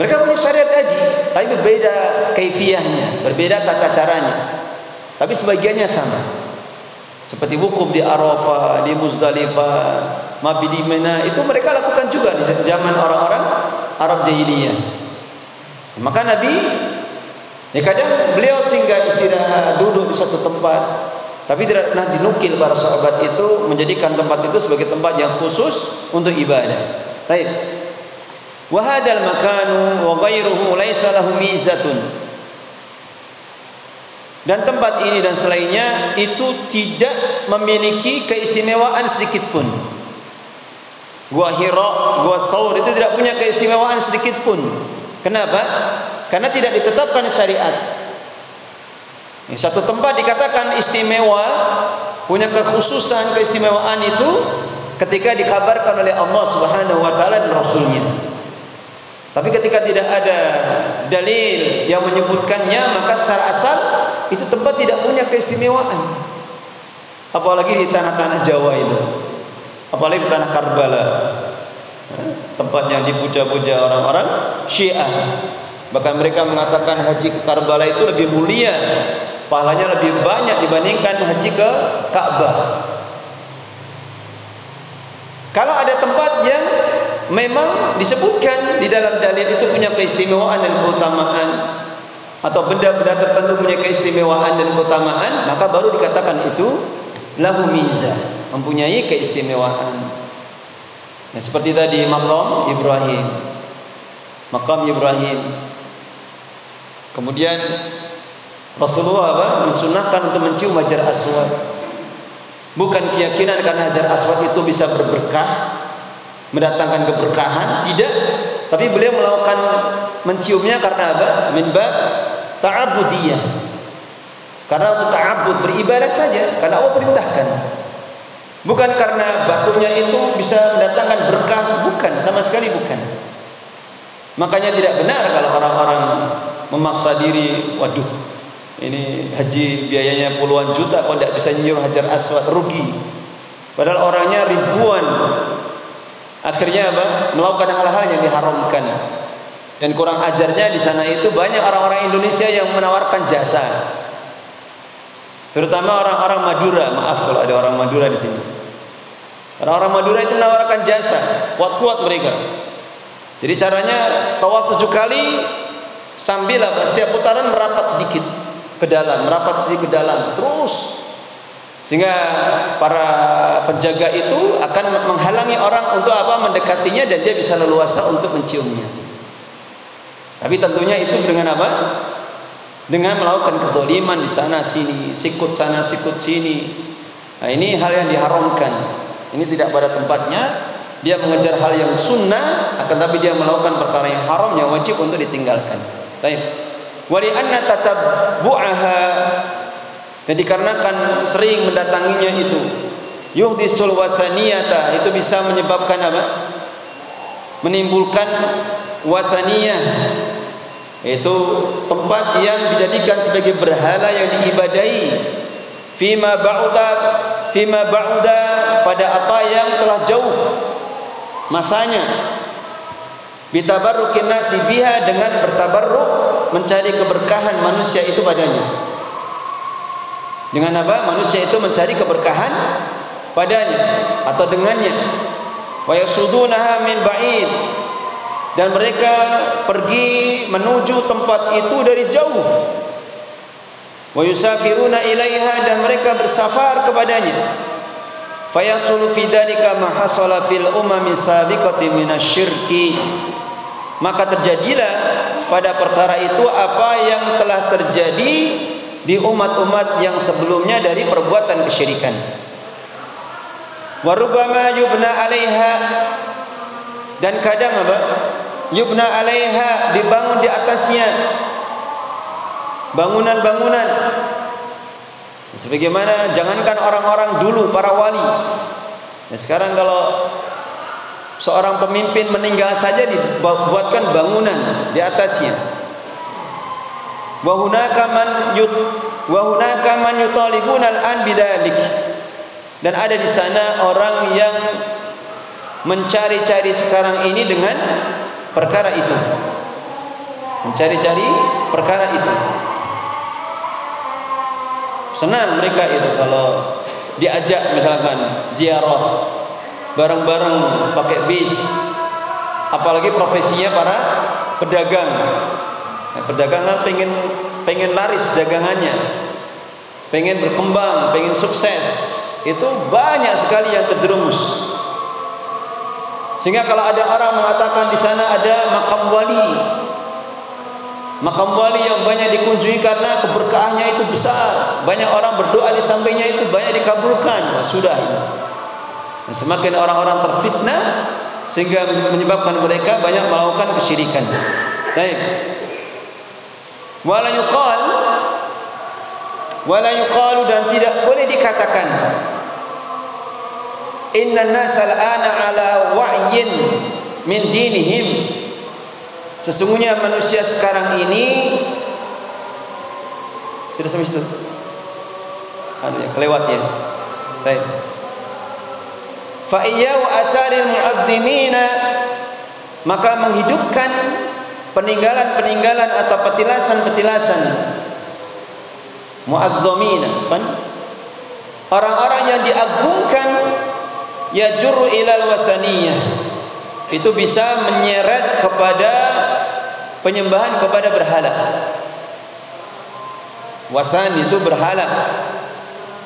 Mereka punya syariat haji, tapi berbeda kaifiyahnya, berbeda tata caranya. Tapi sebagiannya sama. Seperti wukuf di Arafah, di Muzdalifah, mabit di Mina, itu mereka lakukan juga di zaman orang-orang Arab jahiliyah. Maka Nabi, ya kadang beliau singgah istirahat, duduk di satu tempat, tapi tidak pernah dinukil para sahabat itu menjadikan tempat itu sebagai tempat yang khusus untuk ibadah. Baik. Wa hadzal makanu wa ghairuhu laisa lahu mizatun. Dan tempat ini dan selainnya itu tidak memiliki keistimewaan sedikit pun. Gua Hira, Gua Saur itu tidak punya keistimewaan sedikit pun. Kenapa? Karena tidak ditetapkan syariat. Satu tempat dikatakan istimewa, punya kekhususan, keistimewaan itu ketika dikabarkan oleh Allah Subhanahu wa taala dan Rasulnya. Tapi ketika tidak ada dalil yang menyebutkannya, maka secara asal itu tempat tidak punya keistimewaan. Apalagi di tanah-tanah Jawa itu, apalagi di tanah Karbala, tempat yang dipuja-puja orang-orang Syiah. Bahkan mereka mengatakan haji ke Karbala itu lebih mulia, pahalanya lebih banyak dibandingkan haji ke Ka'bah. Kalau ada tempat yang memang disebutkan di dalam dalil itu punya keistimewaan dan keutamaan, atau benda-benda tertentu punya keistimewaan dan keutamaan, maka baru dikatakan itu lahu mizah, mempunyai keistimewaan. Nah, seperti tadi maqam Ibrahim. Maqam Ibrahim. Kemudian Rasulullah mensunahkan untuk mencium Hajar Aswad. Bukan keyakinan karena Hajar Aswad itu bisa berberkah, mendatangkan keberkahan, tidak. Tapi beliau melakukan menciumnya karena apa? Min bab ta'abudiyah. Karena untuk ta'abud, beribadah saja, karena Allah perintahkan. Bukan karena batunya itu bisa mendatangkan berkah, bukan, sama sekali bukan. Makanya tidak benar kalau orang-orang memaksa diri, waduh, ini haji biayanya puluhan juta, kok tidak bisa nyium Hajar Aswad, rugi. Padahal orangnya ribuan. Akhirnya apa? Melakukan hal-hal yang diharamkan. Dan kurang ajarnya di sana itu banyak orang-orang Indonesia yang menawarkan jasa. Terutama orang-orang Madura. Maaf kalau ada orang Madura di sini. Orang-orang Madura itu menawarkan jasa, kuat-kuat mereka. Jadi caranya tawaf 7 kali sambil setiap putaran merapat sedikit ke dalam, merapat sedikit ke dalam, terus sehingga para penjaga itu akan menghalangi orang untuk mendekatinya, dan dia bisa leluasa untuk menciumnya. Tapi tentunya itu dengan apa? Dengan melakukan kezaliman di sana sini, sikut sana sikut sini. Nah, ini hal yang diharamkan. Ini tidak pada tempatnya. Dia mengejar hal yang sunnah, akan tapi dia melakukan perkara yang haram yang wajib untuk ditinggalkan. Baik. Wali anna tatabbu'aha, dan dikarenakan sering mendatanginya itu, yuhdisul wasaniyata, itu bisa menyebabkan apa? Menimbulkan wasaniyah, itu tempat yang dijadikan sebagai berhala yang diibadahi. Fima ba'uda, pada apa yang telah jauh masanya. Bitabarrukin nasi biha, dengan bertabarruk, mencari keberkahan manusia itu padanya. Dengan apa? Manusia itu mencari keberkahan padanya atau dengannya. Wa yasudunaha min ba'id, dan mereka pergi menuju tempat itu dari jauh. Wa yusafiruna ilaiha, dan mereka bersafar kepadanya. Fayasulu fi dzalika ma hasala fil umami sabiqati minasyirki, maka terjadilah pada perkara itu apa yang telah terjadi di umat-umat yang sebelumnya dari perbuatan kesyirikan. Wa rubbama yubna 'alaiha, dan kadang apa? Yubna 'alaiha, dibangun di atasnya bangunan-bangunan. Sebagaimana jangankan orang-orang dulu, para wali. Nah, sekarang kalau seorang pemimpin meninggal saja dibuatkan bangunan di atasnya. Wa hunaka man yutalibuna al-an bidzalik, dan ada di sana orang yang mencari-cari sekarang ini dengan perkara itu. Mencari-cari perkara itu. Senang mereka itu kalau diajak misalkan ziarah bareng-bareng pakai bis, apalagi profesinya para pedagang. Nah, pedagang kan pengen laris dagangannya, pengen berkembang, pengen sukses. Itu banyak sekali yang terjerumus. Sehingga kalau ada orang mengatakan di sana ada makam wali yang banyak dikunjungi karena keberkahannya itu besar, banyak orang berdoa di sampingnya itu banyak dikabulkan. Wah, sudah ini. Dan semakin orang-orang terfitnah sehingga menyebabkan mereka banyak melakukan kesyirikan. Baik. Wala yuqalu, dan tidak boleh dikatakan inna nasal ana ala wa'yin min dinihim, sesungguhnya manusia sekarang ini sudah sampai situ. Kelewat ya. Baik. Fa iyya wa asaril mu'azzimina, maka menghidupkan peninggalan-peninggalan atau petilasan-petilasan mu'azzamina, orang-orang yang diagungkan, yajurru ilal wasaniyah, itu bisa menyeret kepada penyembahan kepada berhala. Wasan itu berhala,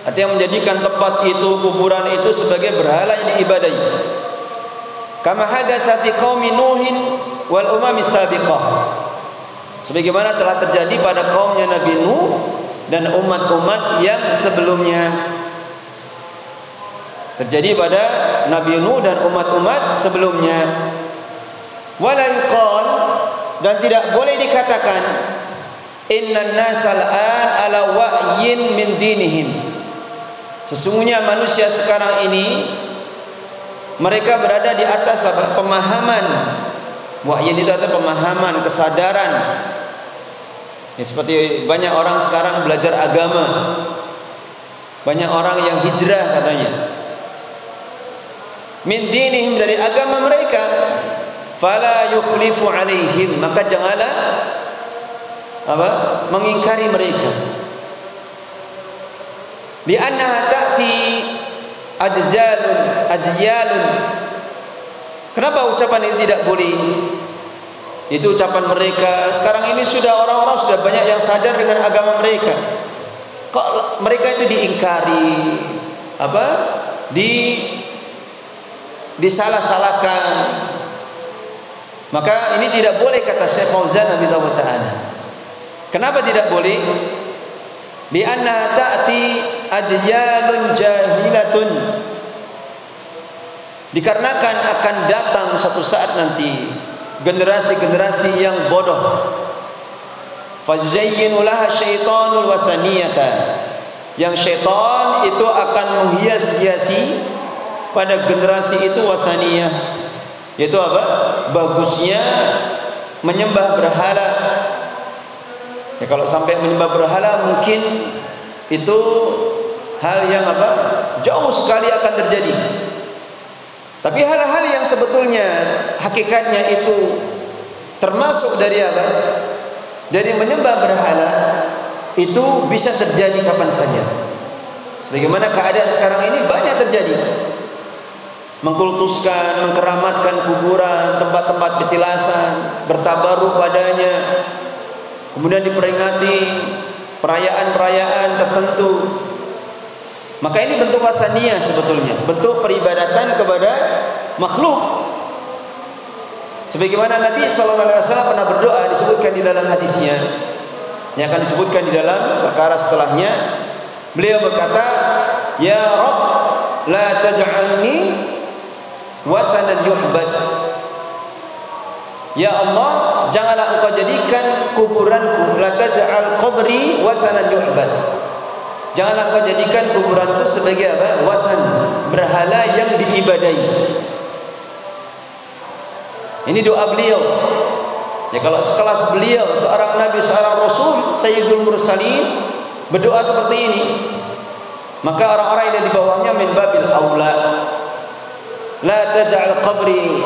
artinya menjadikan tempat itu, kuburan itu sebagai berhala yang diibadahi. Kama hadasa fi qaumi Nuhin wal umami sabiqah, sebagaimana telah terjadi pada kaumnya Nabi Nuh dan umat-umat yang sebelumnya. Terjadi pada Nabi Nuh dan umat-umat sebelumnya. Wala yuqal, dan tidak boleh dikatakan innan nasal an ala wa'yin min dinihim, sesungguhnya manusia sekarang ini mereka berada di atas pemahaman. Wa'yin itu adalah pemahaman, kesadaran. Ya, seperti banyak orang sekarang belajar agama, banyak orang yang hijrah katanya min dinihim, dari agama mereka. Fala yukhlifu alaihim, maka janganlah mengingkari mereka. li'annaha ta'ti ajyalun. Kenapa ucapan ini tidak boleh? Itu ucapan mereka. Sekarang ini sudah orang-orang sudah banyak yang sadar dengan agama mereka. Kok mereka itu diingkari, disalah-salahkan. Maka ini tidak boleh, kata Syekh Fauzan Hafizahullah Ta'ala. Kenapa tidak boleh? Li'anna ta'ti ajyalun jahilatun. Dikarenakan akan datang satu saat nanti generasi-generasi yang bodoh. Fazuzayyinu laha syaitanul wasaniyata. Yang syaitan itu akan menghias-hiasi pada generasi itu wasaniyah. Yaitu apa? Bagusnya menyembah berhala. Ya, kalau sampai menyembah berhala mungkin itu hal yang jauh sekali akan terjadi. Tapi hal-hal yang sebetulnya hakikatnya itu termasuk dari dari menyembah berhala, itu bisa terjadi kapan saja. Sebagaimana keadaan sekarang ini banyak terjadi. Mengkultuskan, mengkeramatkan kuburan, tempat-tempat petilasan, bertabaruk padanya. Kemudian diperingati perayaan-perayaan tertentu. Maka ini bentuk wasaniyah sebetulnya, bentuk peribadatan kepada makhluk. Sebagaimana Nabi SAW pernah berdoa, disebutkan di dalam hadisnya, yang akan disebutkan di dalam perkara setelahnya. Beliau berkata, Ya Rabb, la taj'alni wasanan yu'bad. Ya Allah, janganlah engkau jadikan kuburanku, la taj'al qabri wasanan yu'bad. Janganlah engkau jadikan kuburanku sebagai wasan, berhala yang diibadahi. Ini doa beliau. Ya, kalau sekelas beliau, seorang nabi, seorang rasul, sayyidul mursalin, berdoa seperti ini, maka orang-orang yang di bawahnya min babil aula. La taj'al qabri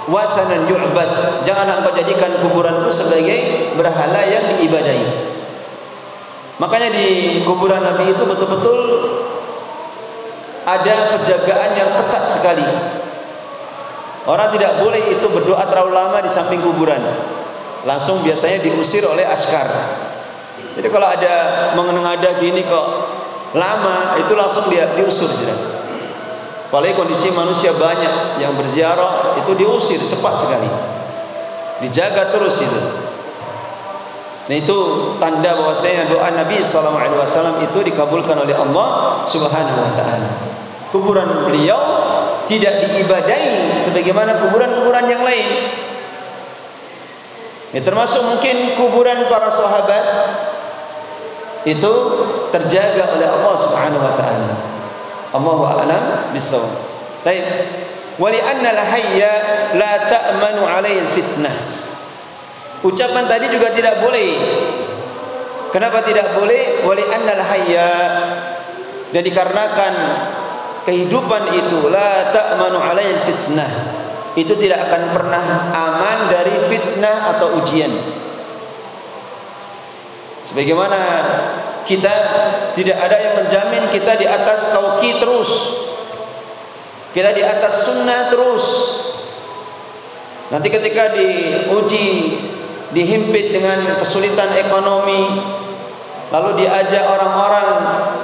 wasanan yu'bad. Janganlah engkau jadikan kuburanku sebagai berhala yang diibadahi. Makanya di kuburan Nabi itu betul-betul ada penjagaan yang ketat sekali. Orang tidak boleh itu berdoa terlalu lama di samping kuburan. Langsung biasanya diusir oleh askar. Jadi kalau ada mengada gini kok lama, itu langsung diusir. Apalagi kondisi manusia banyak yang berziarah, itu diusir cepat sekali. Dijaga terus itu. Nah, itu tanda bahwasanya doa Nabi SAW itu dikabulkan oleh Allah Subhanahu wa taala. Kuburan beliau tidak diibadahi sebagaimana kuburan-kuburan yang lain. Ya, termasuk mungkin kuburan para sahabat itu terjaga oleh Allah Subhanahu wa taala. Allahu a'lam bissawab. Baik. Wa li anna al-hayya la ta'manu 'alaihi al-fitnah. Ucapan tadi juga tidak boleh. Kenapa tidak boleh? Wa li anna al-hayya. Dan dikarenakan kehidupan itu la ta'manu 'alaihi al-fitnah. Itu tidak akan pernah aman dari fitnah atau ujian. Sebagaimana kita tidak ada yang menjamin kita di atas tauhid terus, kita di atas sunnah terus. Nanti ketika diuji, dihimpit dengan kesulitan ekonomi, lalu diajak orang-orang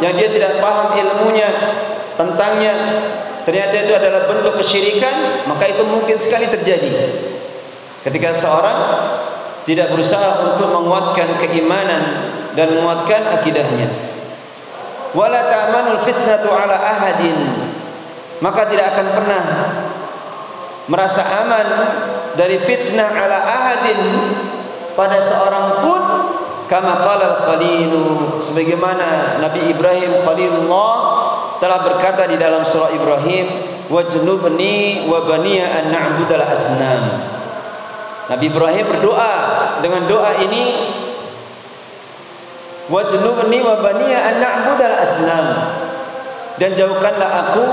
yang dia tidak paham ilmunya tentangnya, ternyata itu adalah bentuk kesyirikan, maka itu mungkin sekali terjadi ketika seorang tidak berusaha untuk menguatkan keimanan dan menguatkan akidahnya. Wala ta'manul fitnatu ala ahadin. Maka tidak akan pernah merasa aman dari fitnah ala ahadin pada seorang pun, kama qala al-Khalil, sebagaimana Nabi Ibrahim Khalilullah telah berkata di dalam surah Ibrahim, wajnubni wa baniya an na'budal asnam. Nabi Ibrahim berdoa dengan doa ini, wajnubni wa baniya an na'budal asnam, dan jauhkanlah aku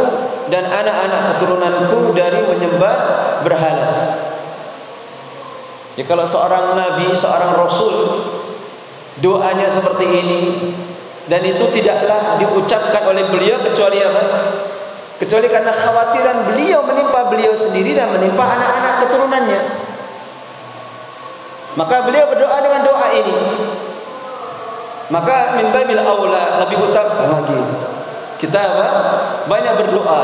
dan anak-anak keturunanku dari menyembah berhala. Ya, kalau seorang nabi, seorang rasul doanya seperti ini, dan itu tidaklah diucapkan oleh beliau kecuali apa? Kecuali karena khawatiran beliau menimpa beliau sendiri dan menimpa anak-anak keturunannya. Maka beliau berdoa dengan doa ini. Maka min babil aula, lebih utama lagi kita apa? Banyak berdoa,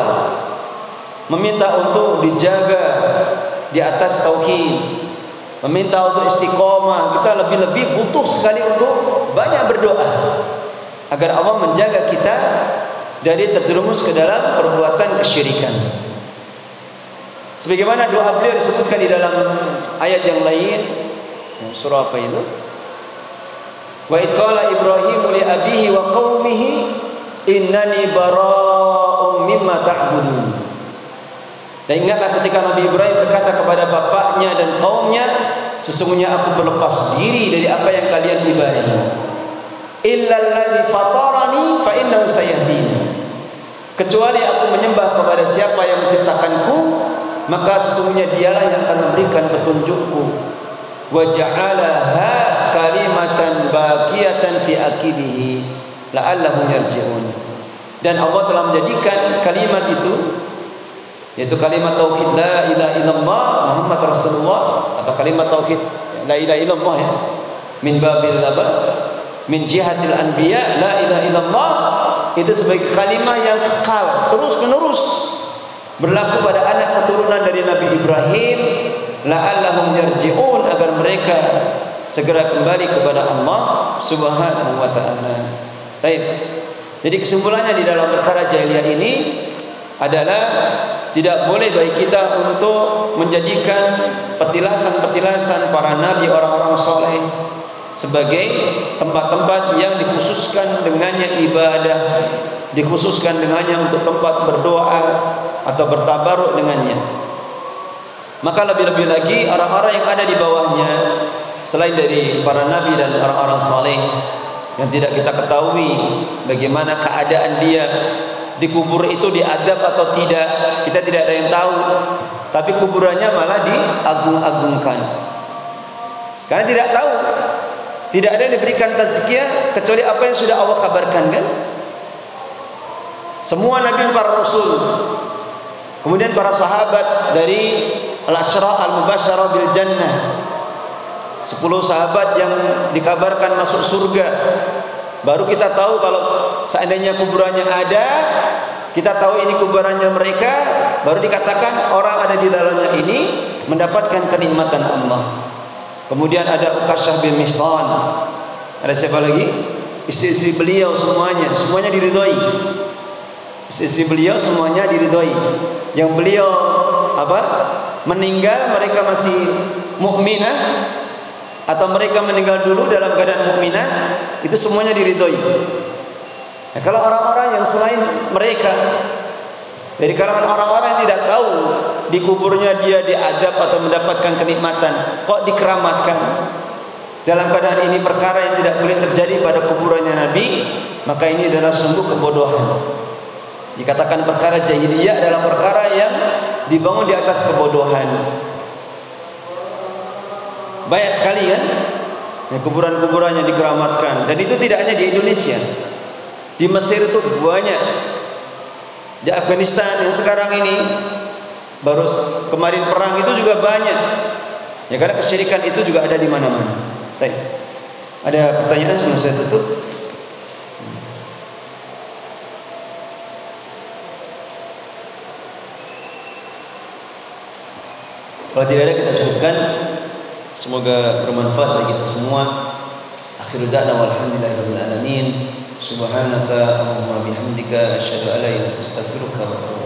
meminta untuk dijaga di atas tauhid, meminta untuk istiqomah. Kita lebih-lebih butuh sekali untuk banyak berdoa agar Allah menjaga kita dari terjerumus ke dalam perbuatan kesyirikan. Sebagaimana doa beliau disebutkan di dalam ayat yang lain, surah apa itu? Wa id qala Ibrahim li abihi wa qaumihi innani bara'un mimma ta'budun. Dan ingatlah ketika Nabi Ibrahim berkata kepada bapaknya dan kaumnya, sesungguhnya aku berlepas diri dari apa yang kalian ibadahi. Illa alladzi fatarani fa innahu sayahdin. Kecuali aku menyembah kepada siapa yang menciptakanku, maka sesungguhnya dialah yang akan memberikan petunjukku. Wa ja'alaha kalimatan baqiyatan fi aqibihi la'allahum yarji'un. Dan Allah telah menjadikan kalimat itu, yaitu kalimat tauhid la ilaha illallah Muhammad Rasulullah, atau kalimat tauhid la ilaha illallah ya, min babil laba min jihatil anbiya, la ilaha illallah itu sebagai kalimat yang kekal terus menerus berlaku pada anak keturunan dari Nabi Ibrahim, la'allahum yarji'un, agar mereka segera kembali kepada Allah Subhanahu wa taala. Baik. Jadi kesimpulannya di dalam perkara jahiliyah ini adalah tidak boleh bagi kita untuk menjadikan petilasan-petilasan para nabi, orang-orang soleh sebagai tempat-tempat yang dikhususkan dengannya ibadah, dikhususkan dengannya untuk tempat berdoa atau bertabaruk dengannya. Maka lebih-lebih lagi orang-orang yang ada di bawahnya selain dari para nabi dan orang-orang saleh yang tidak kita ketahui bagaimana keadaan dia di kubur itu, diadab atau tidak, kita tidak ada yang tahu. Tapi kuburannya malah diagung-agungkan karena tidak tahu, tidak ada yang diberikan tazkiyah kecuali apa yang sudah Allah kabarkan, kan? Semua nabi, para rasul, kemudian para sahabat dari al-asyra al-mubasyarah bil jannah, 10 sahabat yang dikabarkan masuk surga. Baru kita tahu kalau seandainya kuburannya ada, kita tahu ini kuburannya mereka, baru dikatakan orang ada di dalamnya ini mendapatkan kenikmatan Allah. Kemudian ada Ukasyah bin Mihsan. Ada siapa lagi? Istri-istri beliau semuanya diridhoi. Istri-istri beliau semuanya diridhoi. Yang beliau apa? Meninggal mereka masih mukminah, atau mereka meninggal dulu dalam keadaan mukminah, itu semuanya diridhoi. Nah, kalau orang-orang yang selain mereka, dari kalangan orang-orang yang tidak tahu di kuburnya dia diadab atau mendapatkan kenikmatan, kok dikeramatkan, dalam keadaan ini perkara yang tidak boleh terjadi pada kuburannya Nabi, maka ini adalah sungguh kebodohan. Dikatakan perkara jahiliyah adalah perkara yang dibangun di atas kebodohan. Banyak sekali kan ya, kuburan-kuburan yang dikeramatkan, dan itu tidak hanya di Indonesia, di Mesir itu banyak, di Afghanistan yang sekarang ini baru kemarin perang itu juga banyak ya, karena kesyirikan itu juga ada di mana-mana. Ada pertanyaan sebelum saya tutup? Kalau tidak ada kita cukupkan. Semoga bermanfaat bagi kita semua. Akhirul da'na walhamdulillahirabbil alamin. Subhanaka Allahumma bihamdika asyhadu an la ilaha illa anta astaghfiruka wa atubu